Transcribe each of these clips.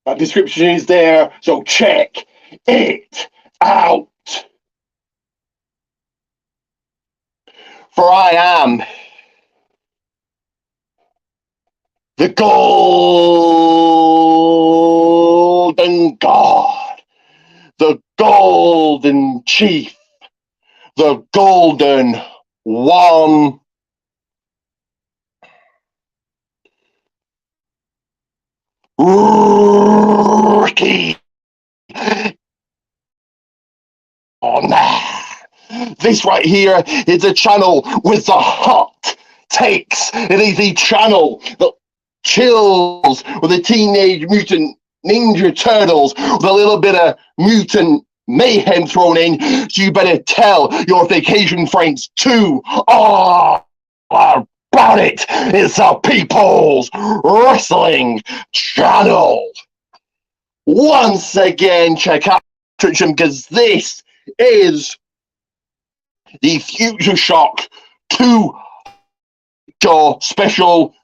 That description is there, so check it out. For I am the golden god, the golden chief, the golden one. Ricky. Oh, nah. This right here is a channel with the hot takes. It is the channel that chills with the Teenage Mutant Ninja Turtles with a little bit of mutant mayhem thrown in. So you better tell your vacation friends too. Oh, about it. It's a People's Wrestling Channel. Once again, check out because this is the Futureshock 2 show special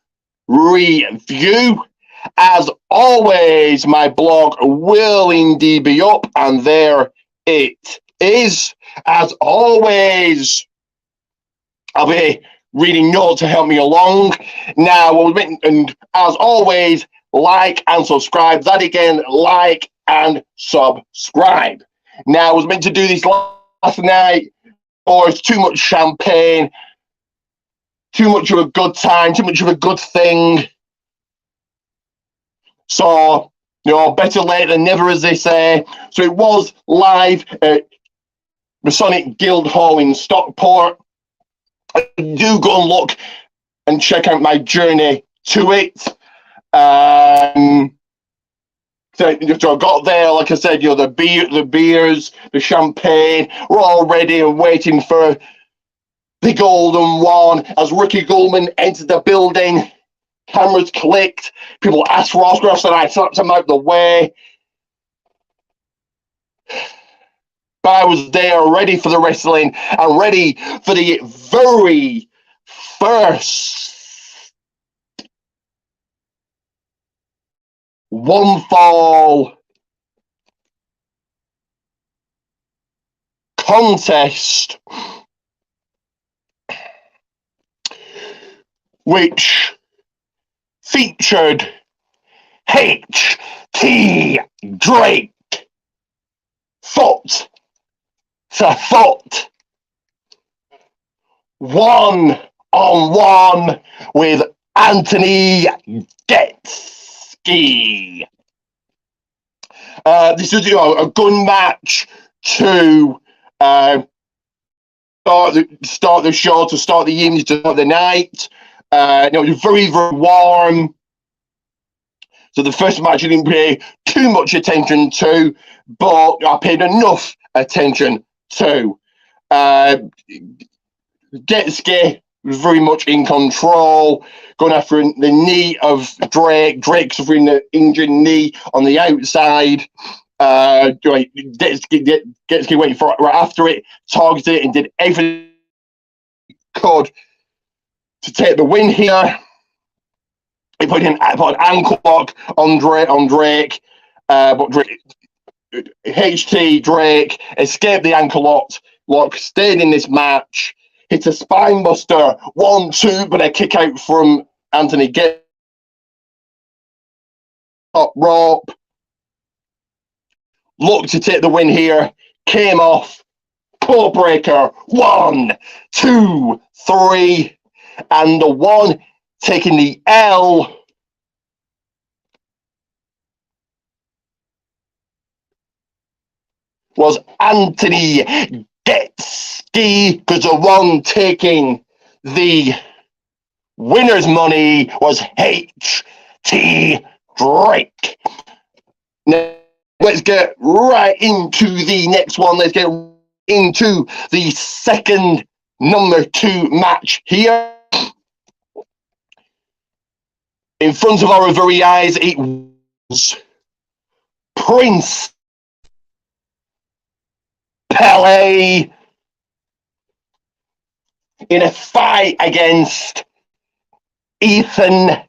review. As always, my blog will indeed be up, and there it is. As always, I'll be reading notes to help me along. Now, and as always, like and subscribe. That again, like and subscribe. Now, I was meant to do this last night, or it's too much champagne, too much of a good time, too much of a good thing. So, better late than never, as they say. So it was live at Masonic Guildhall in Stockport. Do go and look and check out my journey to it. So I got there, like I said, the beers, the champagne, we're all ready and waiting for the golden one. As Ricky Goldman entered the building, cameras clicked, people asked for autographs, and I slapped them out the way. But I was there, ready for the wrestling, and ready for the very first one fall contest, which featured H.T. Drake foot to foot, one-on-one with Anthony Getski. This is a gun match to start the show, to start the evening, to start the night. It was very, very warm. So the first match I didn't pay too much attention to, but I paid enough attention to. Getski was very much in control, going after the knee of Drake. Drake suffering the injured knee on the outside. Getski went for right after it, targeted it, and did everything he could to take the win here. He put an ankle lock on Drake, but HT Drake escaped the ankle lock, stayed in this match, hit a spine buster, 1-2, but a kick out from Anthony Getski. Top rope, looked to take the win here, came off, pull breaker, 1, 2, 3, and the one taking the L was Anthony Getski, because the one taking the winner's money was H.T. Drake. Now, let's get right into the next one. Let's get into the second number 2 match here. In front of our very eyes, it was Prince Pele in a fight against Ethan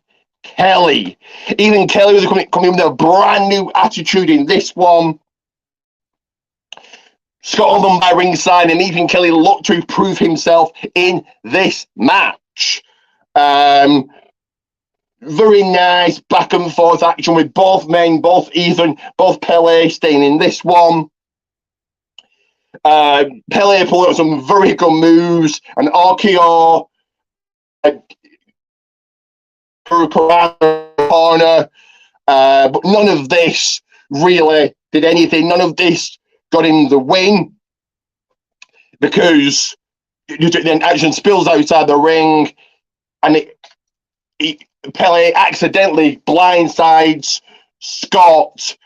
Kelly. Even Kelly was coming with a brand new attitude in this one. Scott Oven by ringside, and Ethan Kelly looked to prove himself in this match. Very nice back and forth action with both men, both Ethan, both Pele staying in this one. Pele pulled out some very good moves, and RKO corner, but none of this really did anything. None of this got him the win, because then action spills outside the ring, and Pele accidentally blindsides Scott.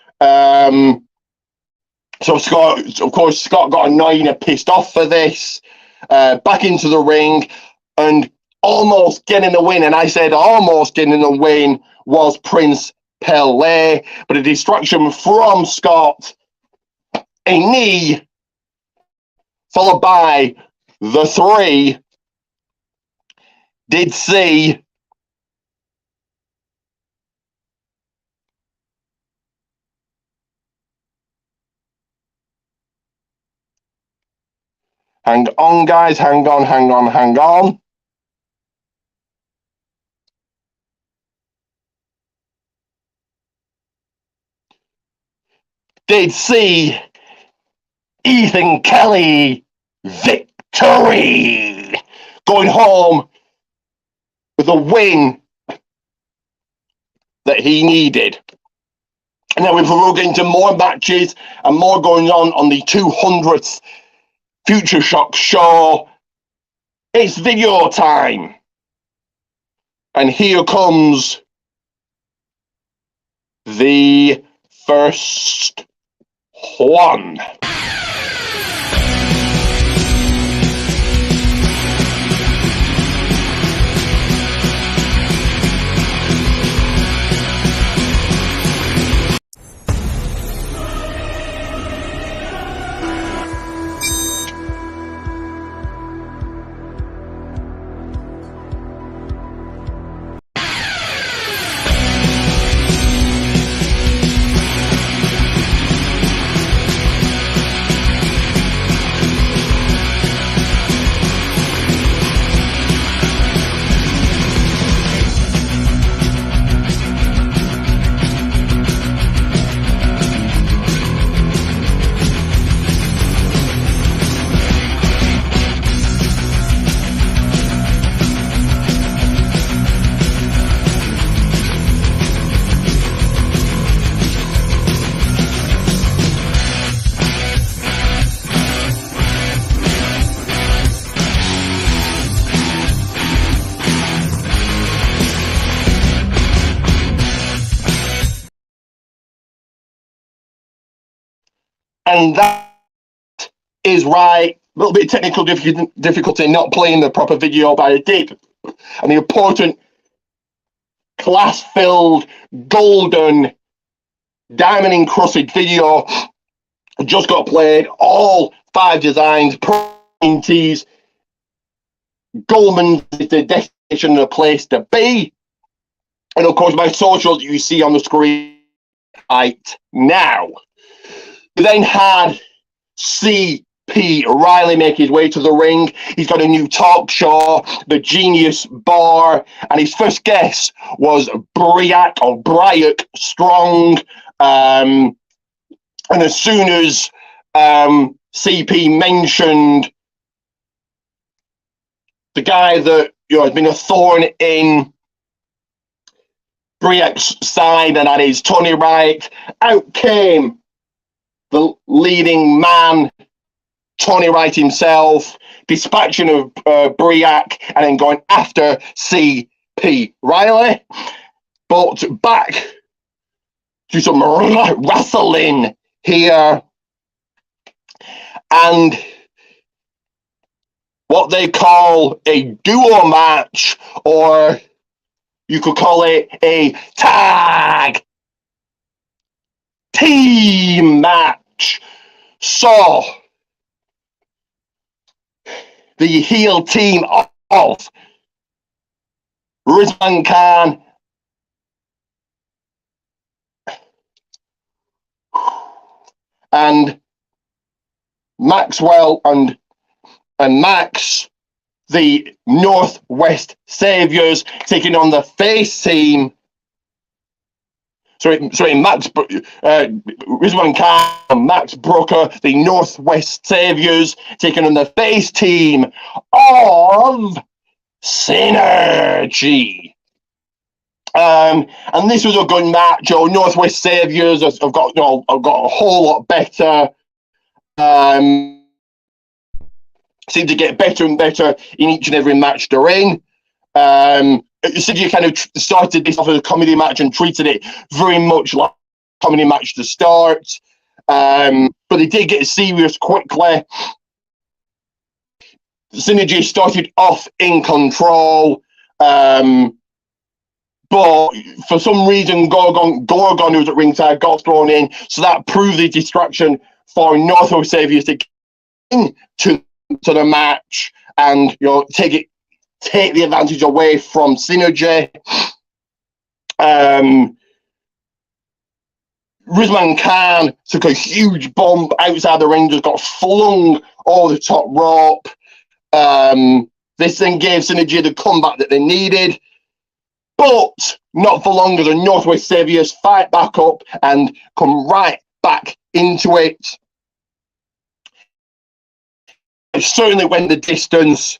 So Scott, of course, Scott got annoyed and pissed off for this. Back into the ring and almost getting the win. And I said almost getting the win was Prince Pele, but a distraction from Scott, a knee, followed by the three. Did see hang on, guys, hang on. Did see Ethan Kelly victory, going home with a win that he needed. And now we're going into more matches and more going on the 200th Futureshock show. It's video time. And here comes the first one. And that is right. A little bit of technical difficulty not playing the proper video, but I did. And the important class-filled, golden, diamond-encrusted video just got played. All 5 designs, tees. Goldman is the destination and the place to be. And of course, my socials you see on the screen right now. We then had C.P. Riley make his way to the ring. He's got a new talk show, The Genius Bar, and his first guest was Briac Strong. And as soon as C.P. mentioned the guy that has been a thorn in Briac's side, and that is Tony Wright, out came the leading man, Tony Wright himself, dispatching of Briac and then going after C.P. Riley. But back to some wrestling here, and what they call a duo match, or you could call it a tag team match. So the heel team of Rizwan Khan and Maxwell and Max, the Northwest Saviors, taking on the face team. Max Rizwan Khan and Max Brooker, the Northwest Saviors, taking on the face team of Synergy. And this was a good match. Northwest Saviors have got a whole lot better. Seem to get better and better in each and every match they're in. Synergy kind of started this off as a comedy match and treated it very much like a comedy match to start. But they did get serious quickly. Synergy started off in control. But for some reason, Gorgon, who was at ringside, got thrown in. So that proved the distraction for Northwest Saviors to get into the match and take the advantage away from Synergy. Rizwan Khan took a huge bump outside the ring, just got flung over the top rope. This then gave Synergy the comeback that they needed, but not for long as the Northwest Saviors fight back up and come right back into it. It certainly went the distance.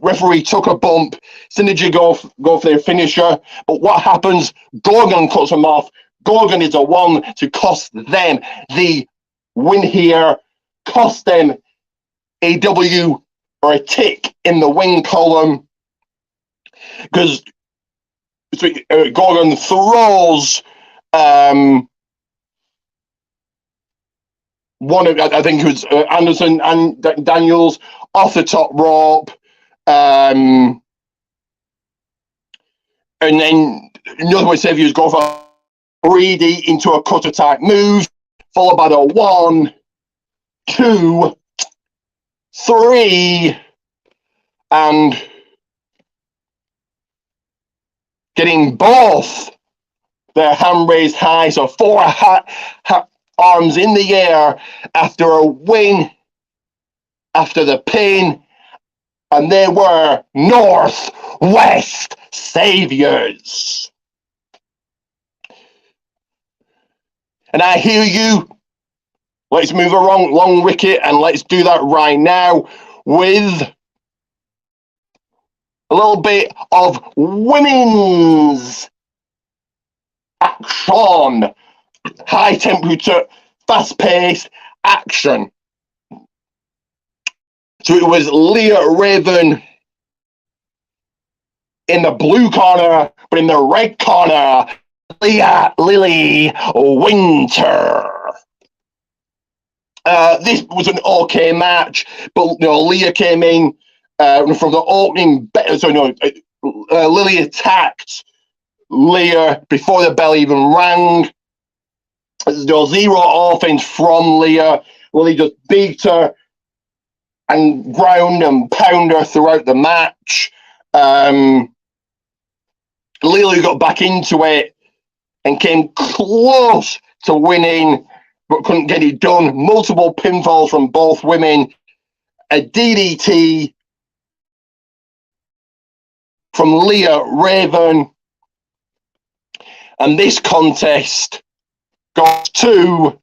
Referee took a bump. Synergy go for their finisher, but what happens? Gorgon cuts him off. Gorgon is the one to cost them the win here. Cost them a W or a tick in the win column because Gorgon throws one of, I think it was Anderson and Daniels off the top rope. And then Northwest Saviors go for greedy into a cutter type move, followed by the 1, 2, 3, and getting both their hand raised high, so 4 arms in the air after a win, after the pin, and they were Northwest Saviors. And I hear you. Let's move along, Ricky, and let's do that right now with a little bit of women's action. High temperature, fast paced action. So it was Leah Raven in the blue corner, but in the red corner, Leah Lily Winter. This was an okay match, but Leah came in from the opening. Lily attacked Leah before the bell even rang. There was zero offense from Leah. Lily just beat her and ground and pound her throughout the match. Lily got back into it and came close to winning, but couldn't get it done. Multiple pinfalls from both women. A DDT from Leah Raven. And this contest goes to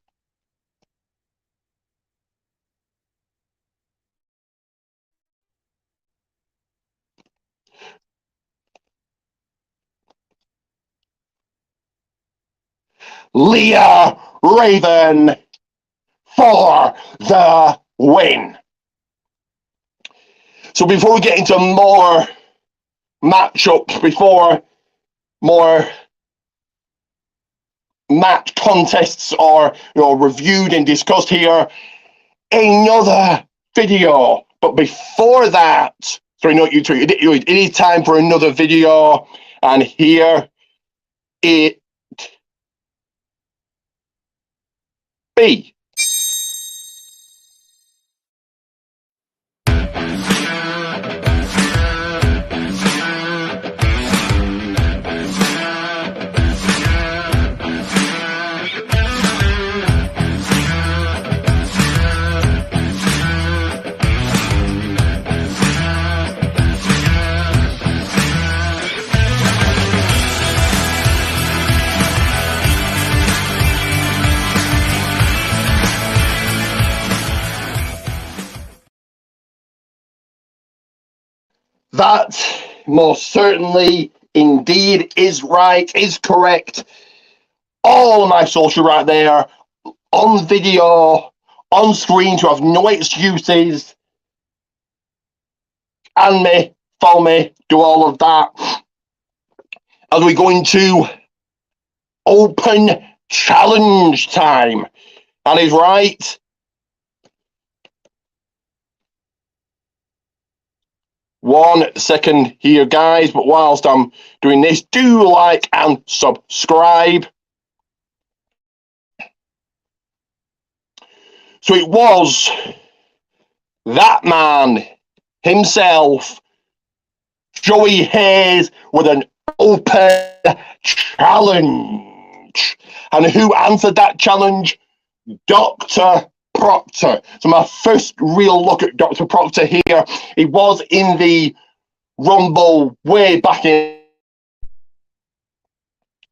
Leah Raven for the win. So before we get into more matchups, before more match contests are reviewed and discussed here, another video. But before that, sorry, not you two, it is time for another video, and here it be. That most certainly, indeed, is right, is correct. All of my social right there, on video, on screen, to have no excuses. And me, follow me, do all of that. As we go into open challenge time. That is right. One second here, guys, but whilst I'm doing this, do like and subscribe. So it was that man himself, Joey Hayes, with an open challenge. And who answered that challenge? Dr. Proctor. So my first real look at Dr. Proctor here. He was in the Rumble way back in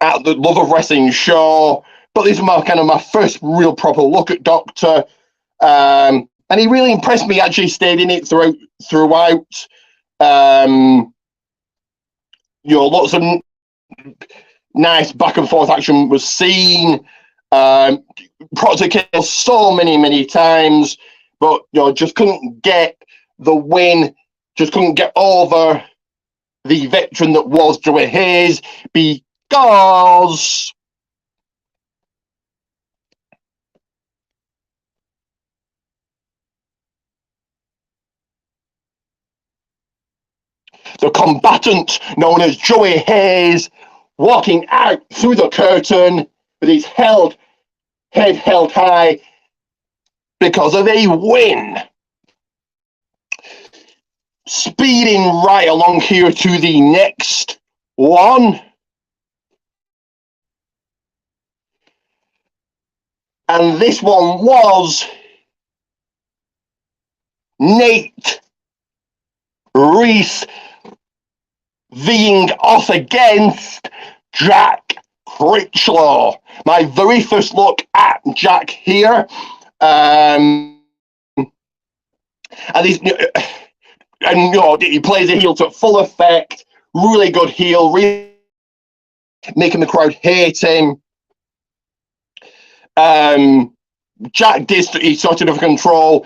at the Love of Wrestling show, but this is my first real proper look at Doctor, and he really impressed me. Actually, stayed in it throughout. Lots of nice back and forth action was seen. Proctor killed so many times, but just couldn't get the win. Just couldn't get over the veteran that was Joey Hayes because the combatant known as Joey Hayes walking out through the curtain with his head held high because of a win. Speeding right along here to the next one. And this one was Nate Reese being off against Jack Critchlow. My very first look at Jack here. And he plays a heel to full effect. Really good heel, really making the crowd hate him. Jack did he sorted of control.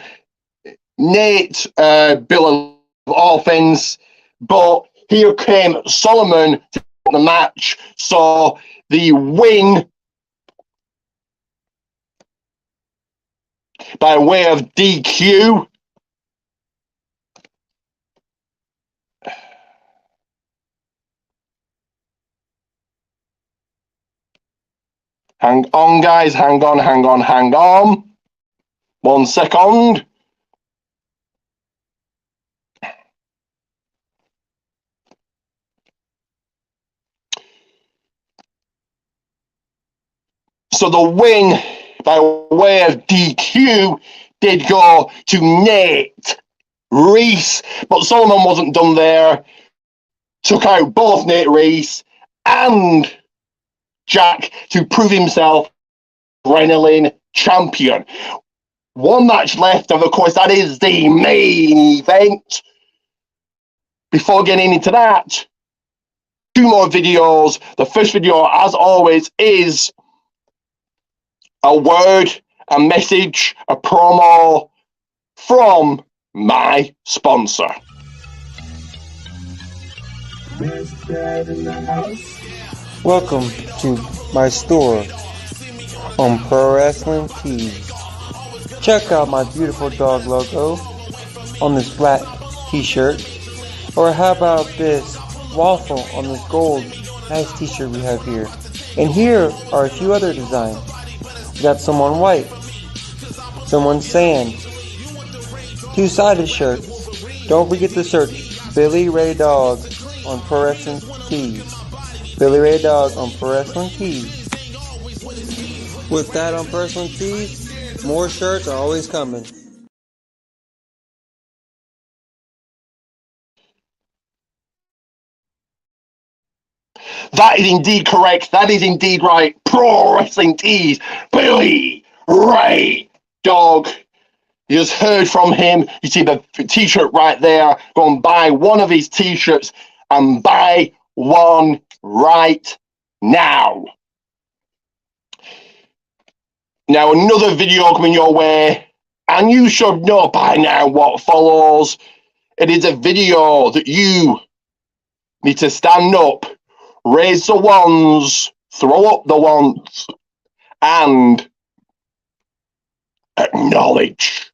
Nate Bill of offense, but here came Solomon to the match. So the win by way of DQ. Hang on, guys. Hang on. 1 second. So the win by way of DQ did go to Nate Reese, but Solomon wasn't done there. Took out both Nate Reese and Jack to prove himself adrenaline champion. One match left, and of course that is the main event. Before getting into that, 2 more videos. The first video, as always, is a word, a message, a promo from my sponsor. Welcome to my store on Pro Wrestling Tees. Check out my beautiful dog logo on this black t-shirt, or how about this waffle on this gold nice t-shirt we have here. And here are a few other designs. We got some on white, some on sand, 2-sided shirts. Don't forget to search Billy Ray Dog on Pro Wrestling Tees. Billy Ray Dog on Pro Wrestling Tees. With that on Pro Wrestling Tees, more shirts are always coming. That is indeed correct. That is indeed right. Pro Wrestling Tees. Billy Ray Dog. You just heard from him. You see the t-shirt right there. Go and buy one of his t-shirts and buy one right now. Now, another video coming your way, and you should know by now what follows. It is a video that you need to stand up, raise the wands, throw up the wands, and acknowledge.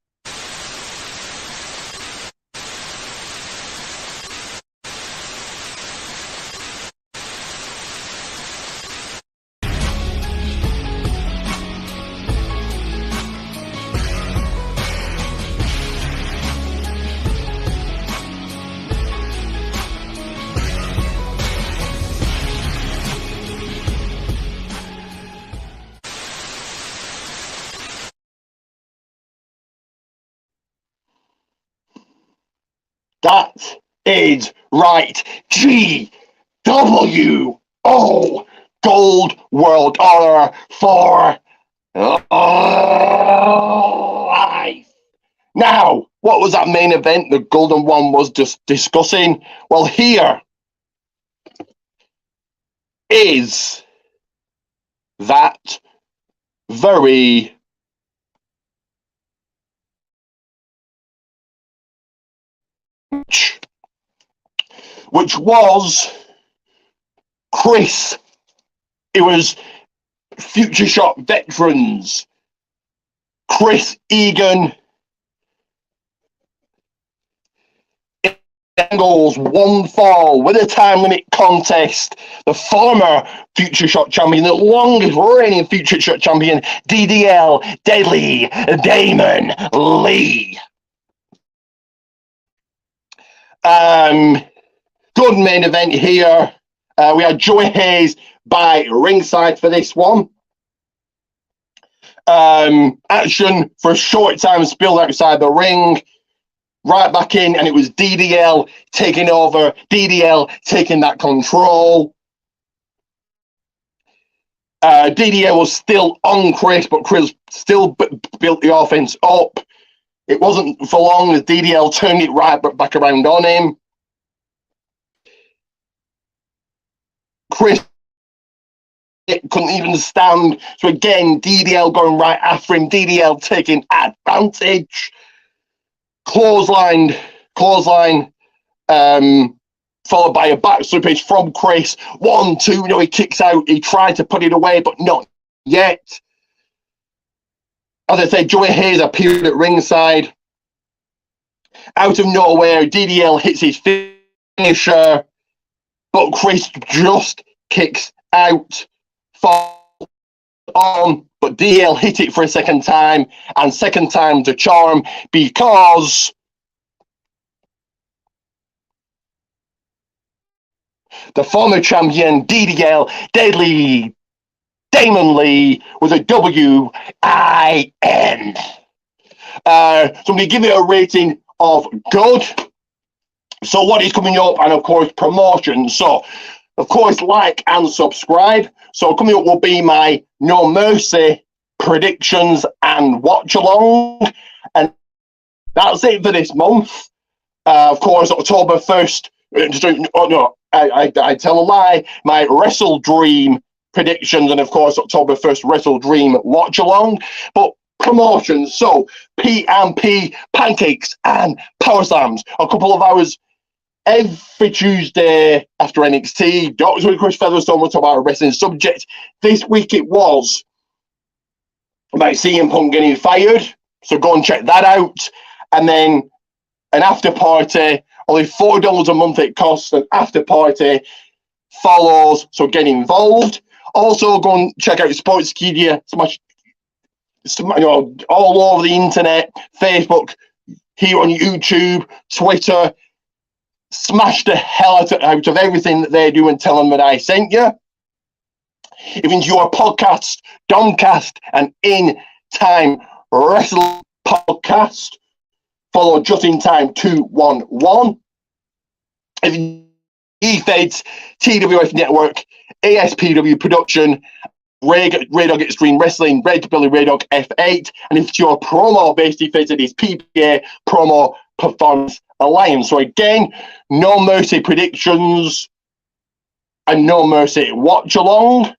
That is right. GWO Gold World Order for life. Now, what was that main event the Golden One was just discussing? Well, here is that very which was Chris. It was Futureshock veterans Chris Egan, Engels, one fall with a time limit contest. The former Futureshock champion, the longest reigning Futureshock champion, DDL Deadly Damon Lee. Good main event here. We had Joey Hayes by ringside for this one. Action for a short time spilled outside the ring. Right back in, and it was DDL taking over. DDL taking that control. DDL was still on Chris, but Chris still built the offense up. It wasn't for long as DDL turned it right back around on him. Chris couldn't even stand. So again, DDL going right after him. DDL taking advantage. Clothesline, followed by a back slippage from Chris. 1, 2, he kicks out. He tried to put it away, but not yet. As I said, Joey Hayes appeared at ringside. Out of nowhere, DDL hits his finisher, but Chris just kicks out. Fall on, but DDL hit it for a second time, and second time to charm, because the former champion, DDL Deadly Damon Lee, with a WIN. So I'm going to give it a rating of good. So what is coming up, and of course promotion. So of course like and subscribe. So coming up will be my No Mercy predictions and watch along, and that's it for this month. Of course, October 1st. Oh no, I tell a lie. My Wrestle Dream predictions, and of course October 1st Wrestle Dream watch along. But promotions, so P&P Pancakes and POWERSLAMS, a couple of hours every Tuesday after NXT. Doctor with Chris Featherstone will talk about a wrestling subject. This week it was about CM Punk getting fired, so go and check that out. And then an after party, only $4 a month it costs. An after party follows, so get involved. Also, go and check out Sportskeeda, all over the internet, Facebook, here on YouTube, Twitter. Smash the hell out of everything that they do and tell them that I sent you. If you enjoy our podcast, DOMCAST and In Time Wrestling Podcast, follow Just In Time 211. If you EFEDS, TWF Network, ASPW Production, Ray Dog Extreme Wrestling, Red Billy Ray Dog F8, and if you're promo-based event, it is PPA Promo Performance Alliance. So again, No Mercy predictions and No Mercy watch along.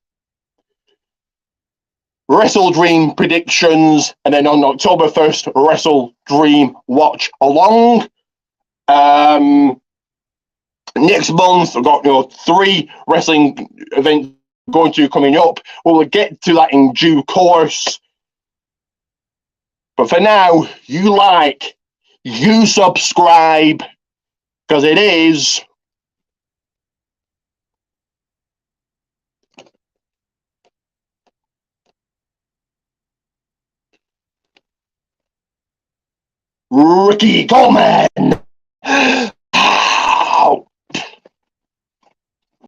Wrestle Dream predictions, and then on October 1st, Wrestle Dream watch along. Next month, I've got 3 wrestling events going to coming up. We'll get to that in due course. But for now, you like, you subscribe, because it is Ricky Coleman.